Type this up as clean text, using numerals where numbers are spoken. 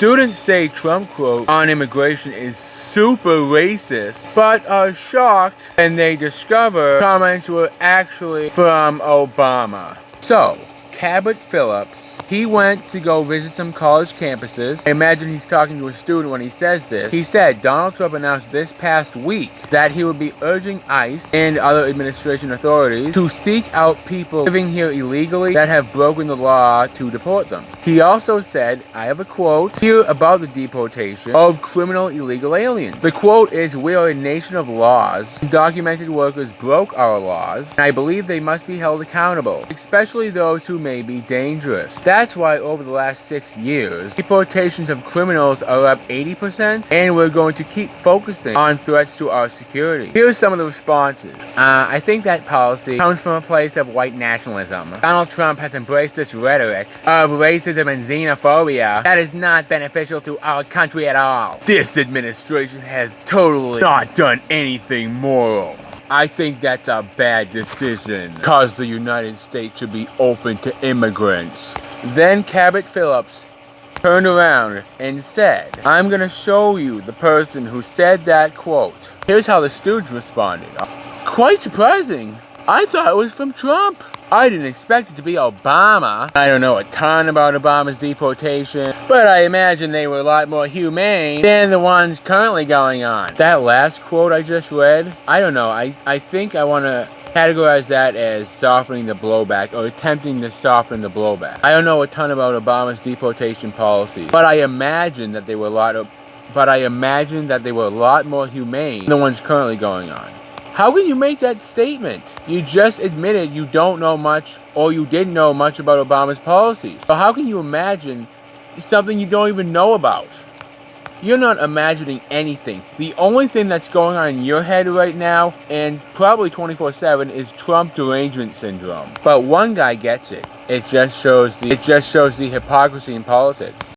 Students say Trump quote on immigration is super racist, but are shocked when they discover comments were actually from Obama. So, Cabot Phillips, he went to go visit some college campuses. I imagine he's talking to a student when he says this. He said Donald Trump announced this past week that he would be urging ICE and other administration authorities to seek out people living here illegally that have broken the law to deport them. He also said, I have a quote here about the deportation of criminal illegal aliens. The quote is, "We are a nation of laws. Undocumented workers broke our laws, and I believe they must be held accountable, especially those who may be dangerous. That's why over the last 6 years, deportations of criminals are up 80%, and we're going to keep focusing on threats to our security." Here are some of the responses. I think that policy comes from a place of white nationalism. Donald Trump has embraced this rhetoric of racism and xenophobia that is not beneficial to our country at all. This administration has totally not done anything moral. I think that's a bad decision, cause the United States should be open to immigrants. Then Cabot Phillips turned around and said, I'm gonna show you the person who said that quote. Here's how the students responded. Quite surprising. I thought it was from Trump. I didn't expect it to be Obama. I don't know a ton about Obama's deportation, but I imagine they were a lot more humane than the ones currently going on. That last quote I just read, I don't know, I think I want to categorize that as softening the blowback or attempting to soften the blowback. I don't know a ton about Obama's deportation policy, but I imagine that they were a lot more humane than the ones currently going on. How can you make that statement? You just admitted you don't know much or you didn't know much about Obama's policies. So how can you imagine something you don't even know about? You're not imagining anything. The only thing that's going on in your head right now, and probably 24/7, is Trump derangement syndrome. But one guy gets it. It just shows the hypocrisy in politics.